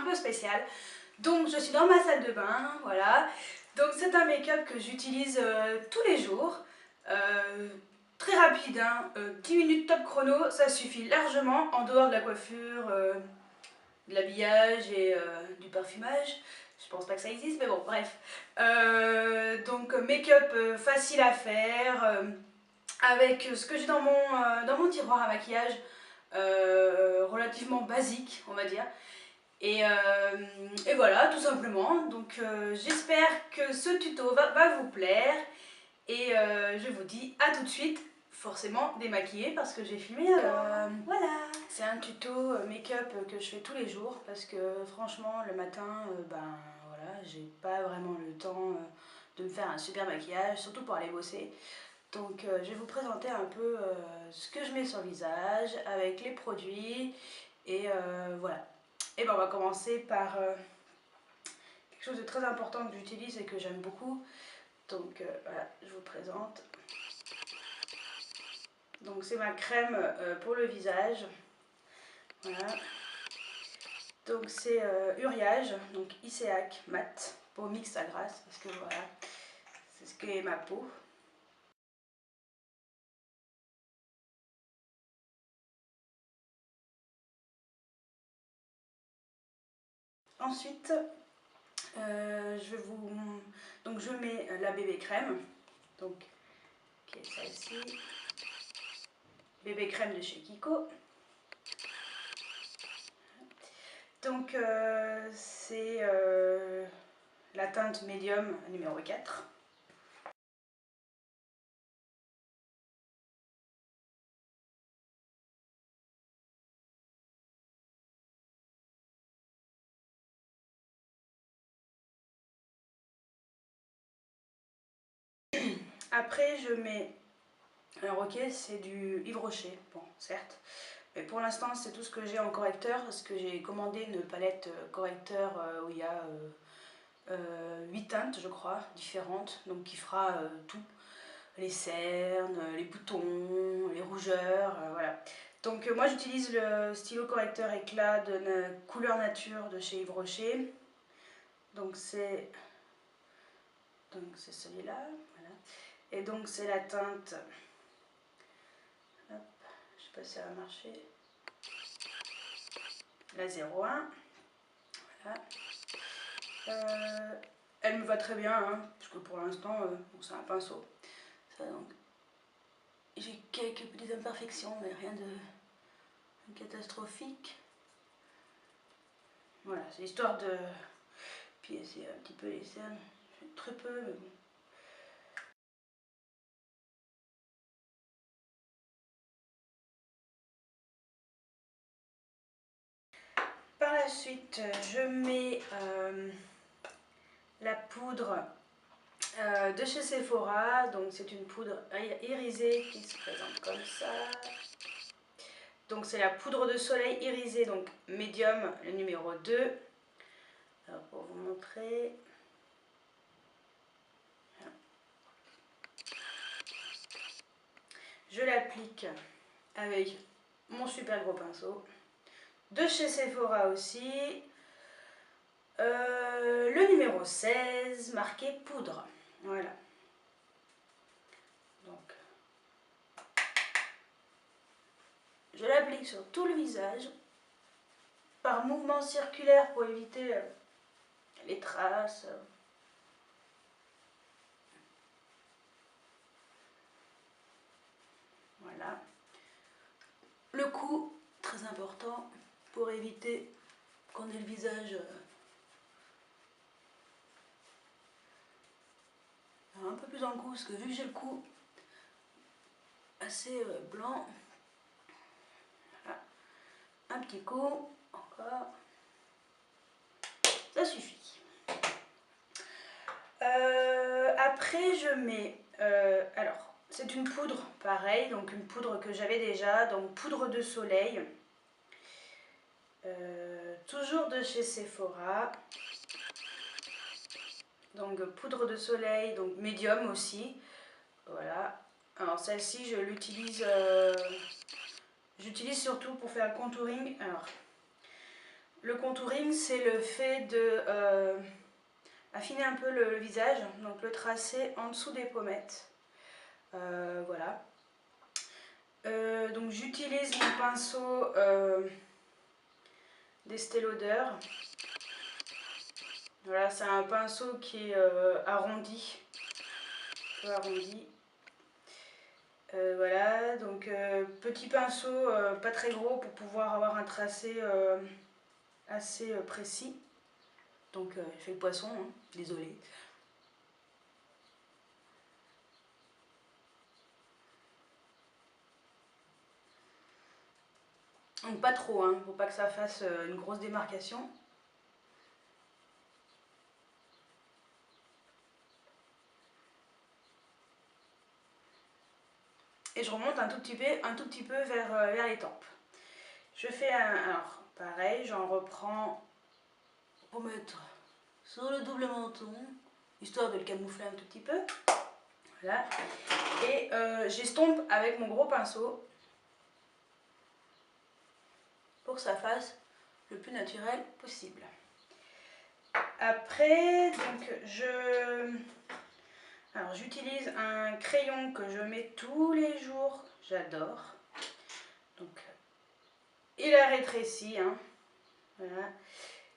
peu spécial. Donc je suis dans ma salle de bain, voilà. Donc c'est un make-up que j'utilise tous les jours. Très rapide, hein, 10 minutes top chrono, ça suffit largement en dehors de la coiffure, de l'habillage et du parfumage. Je pense pas que ça existe, mais bon, bref. Donc make-up facile à faire, avec ce que j'ai dans mon tiroir à maquillage, relativement basique, on va dire. Et voilà, tout simplement. Donc j'espère que ce tuto va vous plaire. Et je vous dis à tout de suite, forcément démaquillée parce que j'ai filmé. Voilà, c'est un tuto make-up que je fais tous les jours parce que franchement le matin, ben voilà, j'ai pas vraiment le temps de me faire un super maquillage, surtout pour aller bosser. Donc je vais vous présenter un peu ce que je mets sur le visage avec les produits et voilà. Et ben on va commencer par quelque chose de très important que j'utilise et que j'aime beaucoup. Donc voilà, je vous présente. Donc c'est ma crème pour le visage. Voilà. Donc c'est Uriage, donc Iseak mat, pour mix à grasse, parce que voilà, c'est ce qu'est ma peau. Ensuite, je mets la bébé crème, donc qui est celle-ci, bébé crème de chez Kiko. Donc c'est la teinte médium numéro 4. Après je mets, alors ok c'est du Yves Rocher, bon certes, mais pour l'instant c'est tout ce que j'ai en correcteur parce que j'ai commandé une palette correcteur où il y a 8 teintes je crois différentes, donc qui fera tout, les cernes, les boutons, les rougeurs, voilà. Donc moi j'utilise le stylo correcteur éclat de couleur nature de chez Yves Rocher, donc c'est celui-là, voilà. Et donc c'est la teinte, hop, je sais pas si ça va marcher, la 01, voilà. Elle me va très bien, hein, parce que pour l'instant, bon, c'est un pinceau. J'ai quelques petites imperfections, mais rien de catastrophique. Voilà, c'est histoire de piécer un petit peu les cernes, très peu, mais bon. Par la suite, je mets la poudre de chez Sephora. Donc c'est une poudre irisée qui se présente comme ça. Donc c'est la poudre de soleil irisée, donc médium, le numéro 2. Alors pour vous montrer. Je l'applique avec mon super gros pinceau. De chez Sephora aussi. Le numéro 16, marqué poudre. Voilà. Donc, je l'applique sur tout le visage par mouvement circulaire pour éviter les traces. Voilà. Le cou, très important pour éviter qu'on ait le visage un peu plus en cou, parce que vu que j'ai le cou assez blanc, voilà. Un petit coup, encore, ça suffit. Après je mets, alors c'est une poudre pareil, donc une poudre que j'avais déjà, donc poudre de soleil, toujours de chez Sephora, donc poudre de soleil, donc médium aussi, voilà. Alors celle-ci je l'utilise, j'utilise surtout pour faire le contouring. Alors Le contouring, c'est le fait de affiner un peu le visage, donc le tracer en dessous des pommettes. Voilà. Donc j'utilise mon pinceau d'Estée Lauder. Voilà, c'est un pinceau qui est arrondi, un peu arrondi. Voilà, donc petit pinceau, pas très gros pour pouvoir avoir un tracé assez précis. Donc je fais le poisson, hein, désolé. Donc pas trop, hein, faut pas que ça fasse une grosse démarcation. Et je remonte un tout petit peu vers les tempes. Je fais alors pareil, j'en reprends pour mettre sur le double menton, histoire de le camoufler un tout petit peu. Voilà. Et j'estompe avec mon gros pinceau pour que ça fasse le plus naturel possible. Après, donc j'utilise un crayon que je mets tous les jours, j'adore. Donc il a rétréci, hein. Voilà.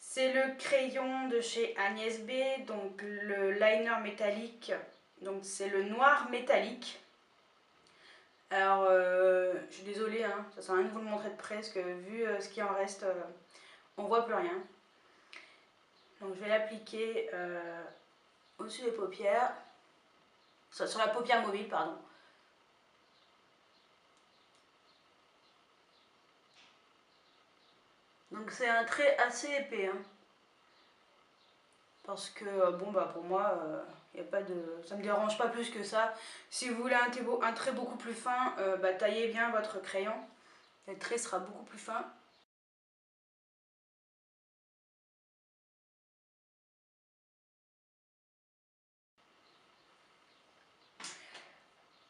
C'est le crayon de chez Agnès B, donc le liner métallique, donc c'est le noir métallique. Alors, je suis désolée, hein, ça sert à rien de vous le montrer de près, parce que vu ce qui en reste, on voit plus rien. Donc je vais l'appliquer au-dessus des paupières, sur la paupière mobile, pardon. Donc c'est un trait assez épais, hein, parce que bon bah pour moi, y a pas de, ça me dérange pas plus que ça. Si vous voulez un trait beaucoup plus fin, bah, taillez bien votre crayon, le trait sera beaucoup plus fin.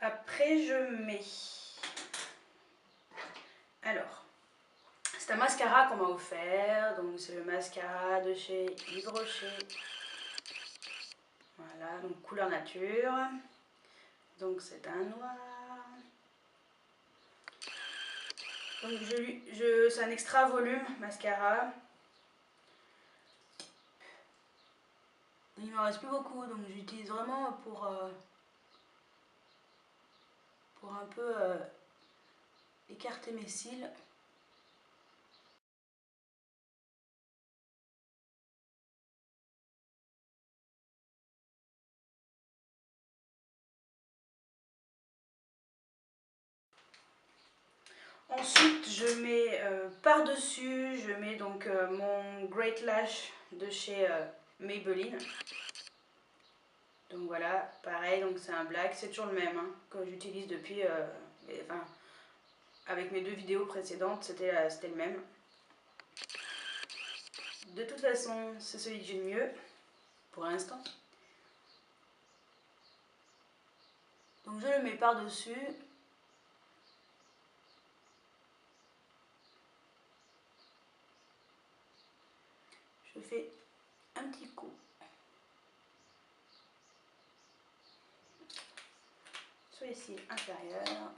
Après je mets, alors c'est un mascara qu'on m'a offert, donc c'est le mascara de chez Yves Rocher. Voilà, donc couleur nature. Donc c'est un noir. Donc c'est un extra volume mascara. Il m'en reste plus beaucoup, donc j'utilise vraiment pour un peu écarter mes cils. Ensuite, je mets par-dessus, je mets donc mon Great Lash de chez Maybelline. Donc voilà, pareil, donc c'est un black, c'est toujours le même, hein, que j'utilise depuis, enfin, avec mes deux vidéos précédentes, c'était le même. De toute façon, c'est celui que j'ai le mieux, pour l'instant. Donc je le mets par-dessus. Je fais un petit coup. Sur les cils inférieurs.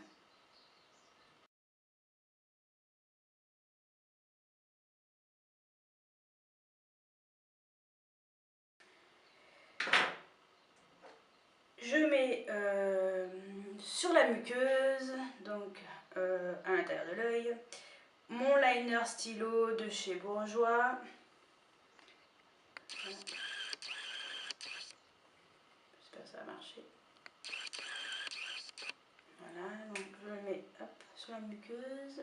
Je mets sur la muqueuse, donc à l'intérieur de l'œil, mon liner stylo de chez Bourjois. Voilà. J'espère que ça va marcher. Voilà, donc je le mets hop, sur la muqueuse.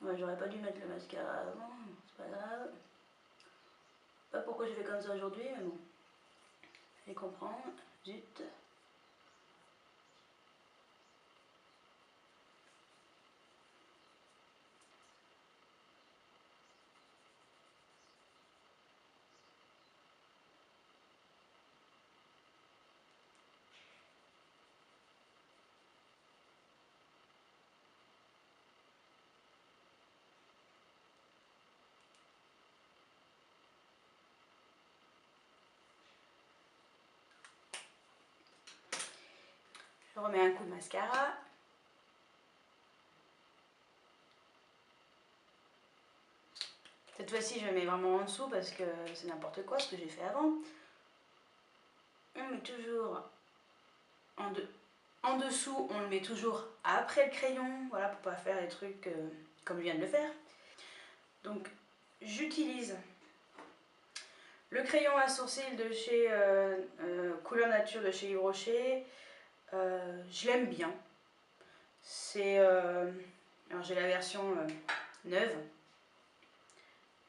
Ouais, j'aurais pas dû mettre le mascara avant, c'est pas grave. Pas pourquoi j'ai fait comme ça aujourd'hui, mais bon. Je vais comprendre. Zut. Je remets un coup de mascara. Cette fois-ci, je le mets vraiment en dessous parce que c'est n'importe quoi ce que j'ai fait avant. On met toujours en dessous, on le met toujours après le crayon, voilà, pour pas faire les trucs comme je viens de le faire. Donc, j'utilise le crayon à sourcils de chez Couleur Nature de chez Yves Rocher. Je l'aime bien. C'est alors j'ai la version neuve.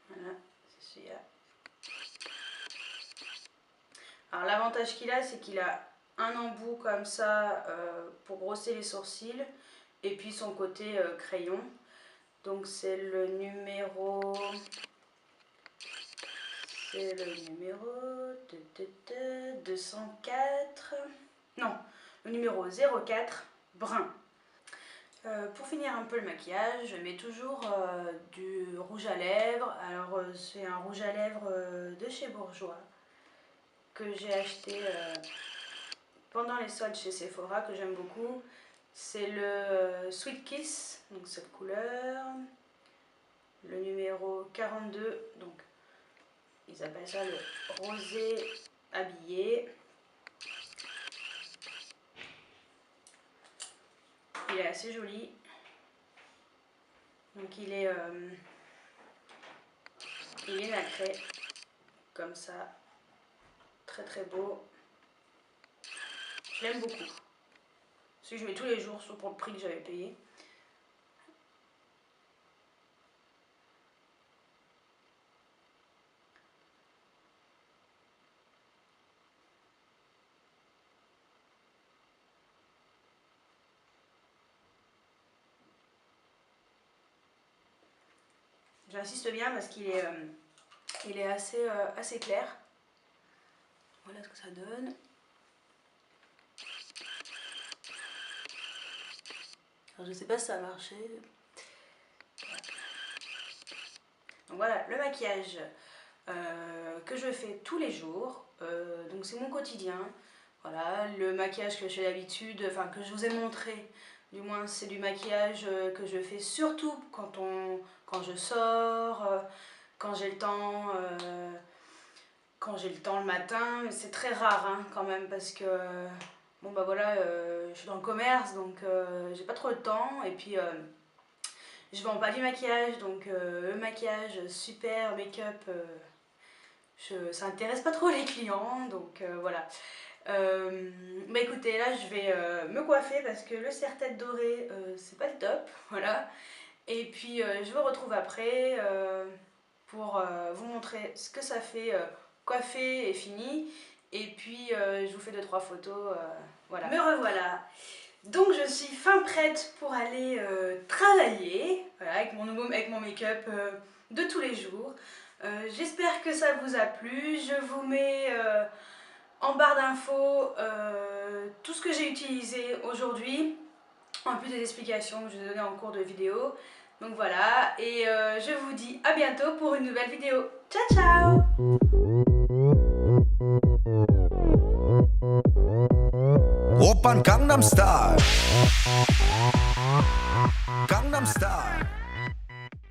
Voilà, c'est celui-là. Alors l'avantage qu'il a, c'est qu'il a un embout comme ça pour brosser les sourcils et puis son côté crayon. Donc c'est le numéro 204, non, le numéro 04 brun. Pour finir un peu le maquillage, je mets toujours du rouge à lèvres. Alors c'est un rouge à lèvres de chez Bourjois que j'ai acheté pendant les soldes chez Sephora, que j'aime beaucoup. C'est le Sweet Kiss, donc cette couleur, le numéro 42, donc ils appellent ça le rosé habillé. Il est assez joli. Donc il est nacré, comme ça, très très beau. Je l'aime beaucoup. Celui que je mets tous les jours, sauf pour le prix que j'avais payé. J'insiste bien parce qu'il est, assez clair. Voilà ce que ça donne. Alors, je ne sais pas si ça a marché. Donc voilà, le maquillage que je fais tous les jours. Donc c'est mon quotidien. Voilà, le maquillage que j'ai d'habitude, enfin que je vous ai montré. Du moins, c'est du maquillage que je fais surtout quand je sors, quand j'ai le temps, le matin. C'est très rare hein, quand même parce que bon bah voilà, je suis dans le commerce donc j'ai pas trop le temps et puis je vends pas du maquillage donc le maquillage super make-up, ça intéresse pas trop les clients donc voilà. Bah écoutez, là je vais me coiffer parce que le serre-tête doré c'est pas le top, voilà. Et puis je vous retrouve après pour vous montrer ce que ça fait coiffé et fini. Et puis je vous fais 2-3 photos, voilà. Me revoilà. Donc je suis fin prête pour aller travailler, voilà, avec mon make-up de tous les jours. J'espère que ça vous a plu. Je vous mets en barre d'infos tout ce que j'ai utilisé aujourd'hui, en plus des explications que je vous ai données en cours de vidéo. Donc voilà, et je vous dis à bientôt pour une nouvelle vidéo. Ciao ciao! Oppan Gangnam Style. Gangnam Style.